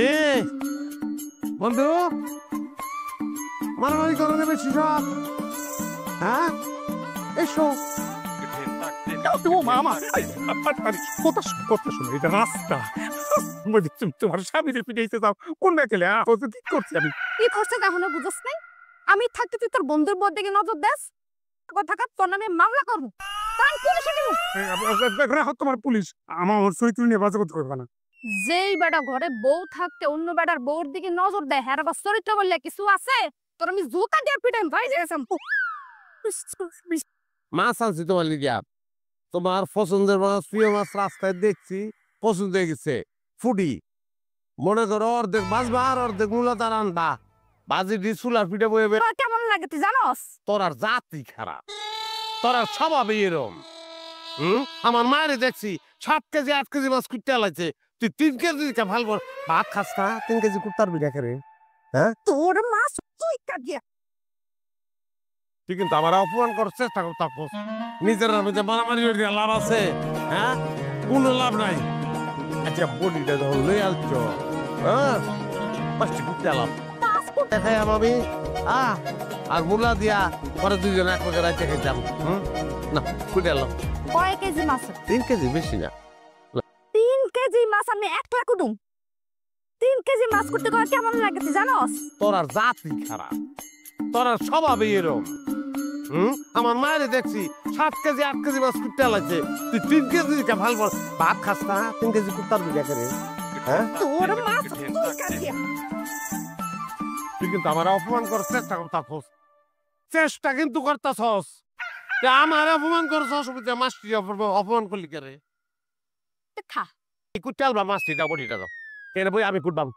এ বন্ধু মারামারি করে দেবে সব হ্যাঁ এসো তোমার স্বামীর পিঠে যাও কোন গেলে কি করছি আমি কি করছে এখনো বুঝছ নাই আমি থাকতে তুই তোর বন্ধুর বোর দিকে নজর দেস কথা তোর নামে মামলা করবো তোমার পুলিশ আমার চরিত্র নিয়ে বাজে করতে পারবে না যেই বেটা ঘরে বউ থাকতে অন্য বেটার বউর দিকে নজর দেয় হ্যাঁ আবার চরিত্র বললে কিছু আছে তোর আমি জুতা দিয়ে পিটাই ভাই গেছিলাম মাছ আনছি তোমার লিগিয়া তোমার পছন্দের মাছ প্রিয় মাছ রাস্তায় দেখছি পছন্দ হয়ে গেছে ফুডি মনে করো অর্ধেক বাজবা আর অর্ধেক মূলতার আনবা বাজি দি চুলার পিঠে বয়ে কেমন লাগে তুই জানোস তোর আর জাতি খারাপ তোর আর স্বভাব এরম আমার মায়ের দেখছি 7 কেজি 8 কেজি মাছ কুটতে লাগছে তুই 3 কেজি ভাল ভাত খাস না 3 কেজি কুত্তার বিটা করে হ্যাঁ তোর মাছ তুই কাটিয়া তুই কিন্তু আমার অপমান করার চেষ্টা করতাম নিজের মধ্যে মারামারি লাভ আছে হ্যাঁ কোনো লাভ নাই আচ্ছা বডিটা ধর লই আসছো হ্যাঁ মাছটি কুটতে এলাম দেখাই আমি আর মুলা দিয়া পরে দুইজন এক পাকে রাইতে খাইতাম না কুটে এলাম কয় কেজি মাছ 3 কেজি বেশি না 3 কেজি মাছ আমি একলা কুটুম 3 কেজি মাছ করতে কয় কেমন লাগে তুই জানোস তোর আর জাতি খারাপ তোর আর স্বভাব এরম আমার মায়ের দেখছি 7 কেজি 8 কেজি মাছ কুটতে লাগছে তুই 3 কেজি ভাল ভাত খাস না 3 কেজি কুত্তার বিটা করে হ্যাঁ তোর মাছ তুই কাটিয়া তুই কিন্তু আমার অপমান করার চেষ্টা করতাছস চেষ্টা কিন্তু করতাছস আমার অপমান করছস মাছটি অপমান করলি কে রে খা কুটাল বা মাছটি দাও বড়িটা দাও কেন বই আমি কুটবাম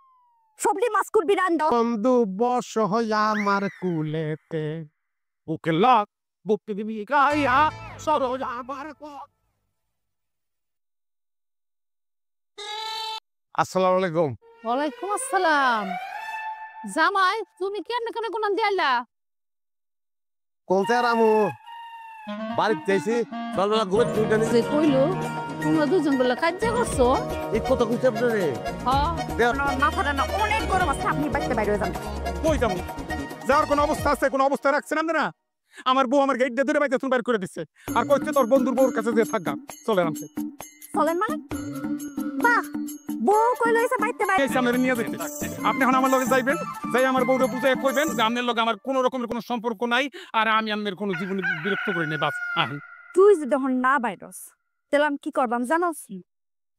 সবলি মাছ কুটবি রান্দ বন্ধু বস হইয়া আমার কুলেতে বুকে লক বুকে দিবি গাইয়া সরো আমার আসসালামু আলাইকুম ওয়ালাইকুম আসসালাম জামাই তুমি কেন কেন কোন দিয়ালা কোনতে রামু বাড়িতে যাইছি সকালবেলা ঘুরে তুইটা নিয়ে যে কইলো তোমরা দুজন বলে কাজ করছো এই কত কইতে রে হ্যাঁ মাথাটা না অনেক গরম আছে আপনি বাইরে বাইরে যান কই যাবো যাওয়ার কোনো অবস্থা আছে কোনো অবস্থা রাখছেন আপনারা আমার বউ আমার গেট দিয়ে ধরে বাইতে তুমি বাইর করে দিচ্ছে আর কইছে তোর বন্ধুর বউর কাছে যে থাকবা চলে নামছে চলেন মানে বাহ বউ কইলো এসে বাইতে বাইরে এই সামনে নিয়ে যাইতে আপনি এখন আমার লগে যাইবেন যাই আমার বউরে বুঝাই কইবেন যে আপনার লগে আমার কোনো রকমের কোনো সম্পর্ক নাই আর আমি আপনার কোনো জীবনে বিরক্ত করি নাই বাস তুই যদি এখন না বাইরস তাহলে আমি কি করবাম জানোস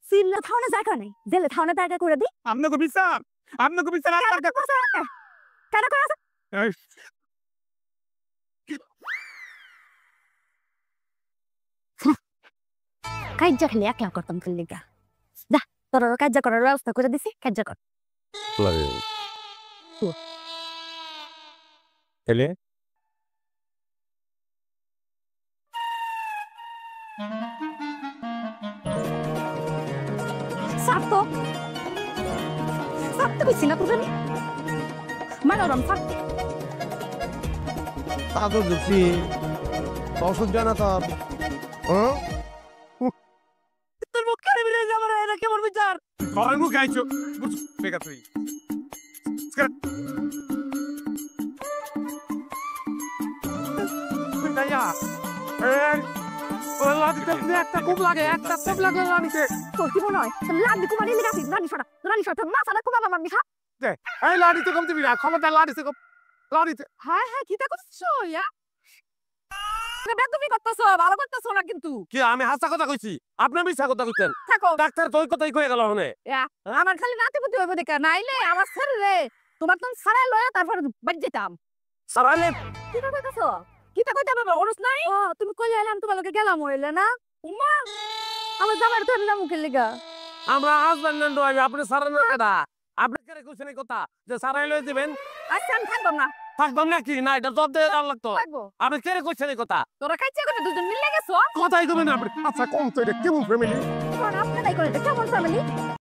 সিল্লা থাউনে জায়গা নেই জেলে থাউনে জায়গা করে দি আপনাকে বিচার আর কেন করে আছে কাজ্জা খেলে একলা করতাম লিগা যা তোর কাজ্জা করার ব্যবস্থা করে দিছি কাজ্জা কর এলে সাতো কইছি না তোর মানরম থাক তা তো দেখছি অসহ্য না তোর তোর মুখ কেন বেরিয়ে যাবে না এটা কেমন বিচার ঘরের মুখ গাইছো বেকা তুই একটা খুব লাগে একটা খুব লাগে রানীতে তোর কি মনে হয় লাড্ডু কুমারী লিখাছিস রানী সরা মাথাটা খুব আমার মিঠা এই লাড়িতে কম দিবি না ক্ষমতা লাড়িতে কম লাড়িতে হ্যাঁ কি তা করছো ইয়া তুমি করতেছো ভালো করতেছো না কিন্তু কি আমি হাসা কথা কইছি আপনি মিছা কথা কইতেন থাকো ডাক্তার তো ওই কথাই কয়ে গেল হনে আমার খালি নাতি বুদ্ধি হইব দেখা নাইলে আমার ছেলে রে তোমার তো সারাই লয়া তারপর বাড়ি যেতাম সারাইলে কি কইতাছো কি তা কইতা বাবা ওরস নাই ও তুমি কই এলাম তোমার লগে গেলাম হইলে না উমা আমার জামাই তো না মুখে লাগা আমরা হাজবেন্ড এন্ড ওয়াইফ আপনি সারানোর কথা আপনি কেন কইছেন এই কথা যে সারাই লই দিবেন আচ্ছা আমি থাকবাম না থাকবাম না কি না এটা জব দেওয়া লাগতো আপনি কেন কইছেন এই কথা তোরা কাইছে করে দুজন মিলে গেছো কথাই কইবেন আপনি আচ্ছা কোন তো এটা কেমন ফ্যামিলি আপনারাই করে এটা কেমন ফ্যামিলি